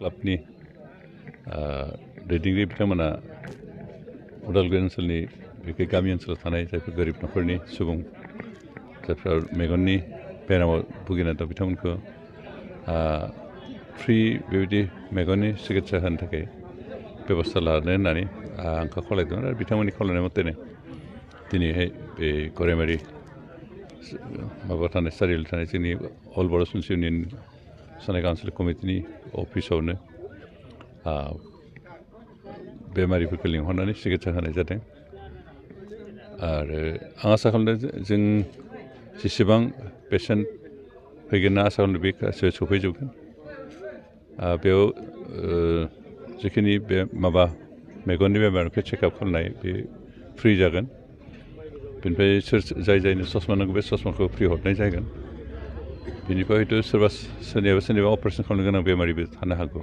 क्लाबनि दैदेनगिरि बिथांमोना उदालगुरि ओनसोलनि बेखै गामि ओनसोलाव थानाय जायफोर गोरिब न'खरनि सुबुं जायफ्रा मेगननि बेरामाव भुगिना दं बिथांमोनखौ फ्रि बेबायदि मेगननि सिकित्सा होनो थाखाय बेबस्था लानो होननानै आंखौ खावलायदोंमोन आरो बिथांमोननि खावलायनाय मथेनो दिनैहाय बे गराइमारि माबा थानाय सारियालियाव थानाय जोंनि अल बर' सनस इउनियन सोनाइगाव आनसलिक कमिटिनि अफिसावनो बेमारिफोरखौ लिंहरनानै सिकित्सा होनाय जादों आरो आं आसा खालामदों जों जेसेबां पेसेन्ट फैगोन ना आसा खालामदों बे गासैबो सफैजोबगोन बेयाव जिखिनि बे माबा मेगननि बेमारखौ चेकआप खालामनाय बे फ्रि जागोन बेनिफ्राय सोर जायनो ससमा नांगौ बे ससमाखौ फ्रि हरनाय जागोन बेनिफ्राय हयथ' सोरनिबा अपारेसन खालामनो गोनां बेमारिबो थानो हागौ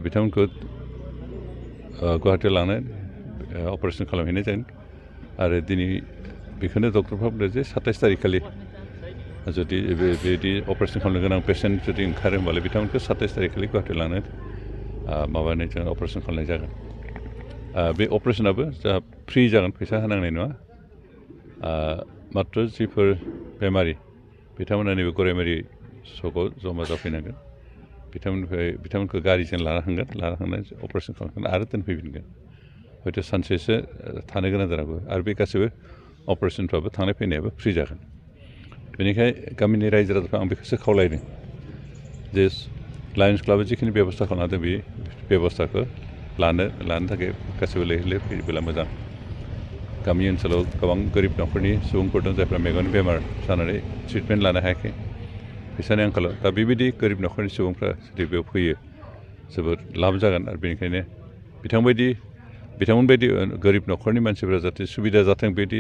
बिथांमोनखौ गुवाहाटियाव लांनो अपारेसन खालामहैनाय जागोन आरो दिनै बेखौनो डक्टरफ्रा बुंदों जे 27 तारिखखालि जुदि बेबायदि अपारेसन खालामनो गोनां पेसेन्ट जुदि ओंखारो होमबालाय बिथांमोनखौ 27 तारिखखालि गुवाहाटियाव लांनो माबानाय जों अपारेसन खालामनाय जागोन बे अपारेसनाबो जोंहा फ्रि जागोन फैसा होनांनाय नङा मात्र जिफोर बेमारि बिथांमोना नैबे गराइमारि सकआव जमा जाफैनांगोन बिथांमोनखौ गारिजों लाना थांनानै अपारेसन खालामगोन आरो दोनफैफिनगोन हयथ' सानसेसो थानो गोनां जानांगौ आरो बे गासैबो अपारेसनफ्राबो थांनाय फैनायाबो फ्रि जागोन बेनिखाय गामिनि रायजो राजाफ्रा आं बेखौसो खावलायदों जे लायन्स क्लाबा जिखिनि बेबस्था खालामदों बे बेबस्थाखौ लानो थाखाय गासैबो लैहोर फैयोब्ला मोजां गामि ओनसोलाव गोबां गोरिब न'खरनि सुबुंफोर दं जायफ्रा मेगननि बेमार जानानै ट्रिटमेन्ट लानो हायाखै फैसानि आंखालाव दा बेबायदि गोरिब न'खरनि सुबुंफ्रा जुदि बेयाव फैयो जोबोद लाब जागोन आरो बेनिखायनो बिथांमोनबायदि गोरिब न'खरनि मानसिफोरा जाहाथे सुबिदा जाथों बेबायदि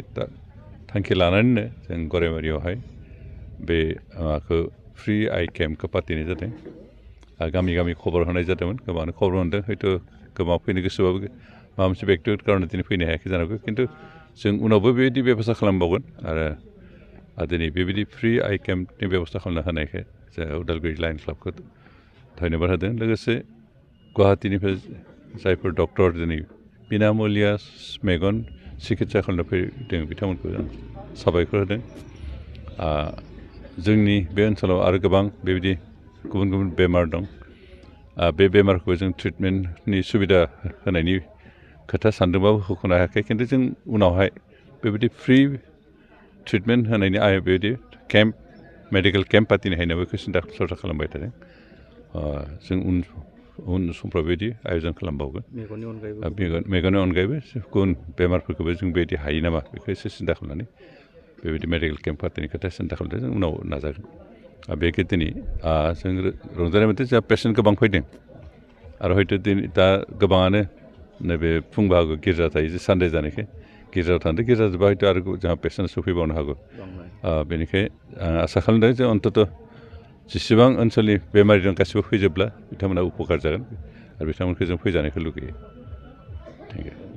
थांखि लानानैनो जों गराइमारियावहाय बे माबाखौ फ्रि आइ केम्पखौ फाथिनाय जादों गामि गामि खबर होनाय जादोंमोन गोबाङानो खबर मोनदों हयथ' गोबां फैनो गोसोबाबो माबा मोनसे बेक्तिगत कारनाव दिनै फैनो हायाखै जानांगौ खिन्थु जों उनावबो बेबायदि बेबस्था खालामबावगोन आरो दिनै बेबायदि फ्रि आइ केम्पनि बेबस्था खालामना होनायखाय जों उदालगुरि लायन्स क्लाबखौ धन्यबाद होदों लोगोसे गुवाहाटिनिफ्राय जायफोर डक्टर दिनै बिनामुलिया मेगन सिकित्सा खालामनो फैदों बिथांमोनखौ जों साबायखर होदों जोंनि बे ओनसोलाव आरो गोबां बेबायदि गुबुन गुबुन बेमार दं बे बेमारखौ जों ट्रिटमेन्टनि सुबिदा होनायनि खोथा सानदोंबाबो होख'नो हायाखै खिन्थु जों उनावहाय बेबायदि फ्रि ट्रिटमेन्ट होनायनि बेबायदि केम्प मेडिकेल केम्प पार्टिनि हायनाबो बेखौ सिन्था सरथा खालामबाय थादों जों उन समफ्राव बेबायदि आयजन खालामबावगोन मेगननि अनगायैबो गुबुन बेमारफोरखौबो जों बेबायदि हायो नामा बेखौ एसे सिन्था खालामनानै बेबायदि मेडिकेल केम्प पार्टिनि खोथा सिन्था खालामदों जों उनाव नाजागोन बेखौ दिनै जों रंजानाय मोनदों जोंहा पेसेन्ट गोबां फैदों आरो हयथ' दिनै दा गोबाङानो नैबे फुं बाहागो गिर्जा थायो जे सानडे जानायखाय गिर्जायाव थांदों गिर्जा जोबा हयथ' आरो जोंहा पेसेन्ट सफैबावनो हागौ बेनिखाय आं आसा खालामदों जे अन्तत' जेसेबां ओनसोलनि बेमारि दं गासिबो फैजोबब्ला बिथांमोना उपकार जागोन आरो बिथांमोनखौ जों फैजानायखौ लुगैयो थेंक इउ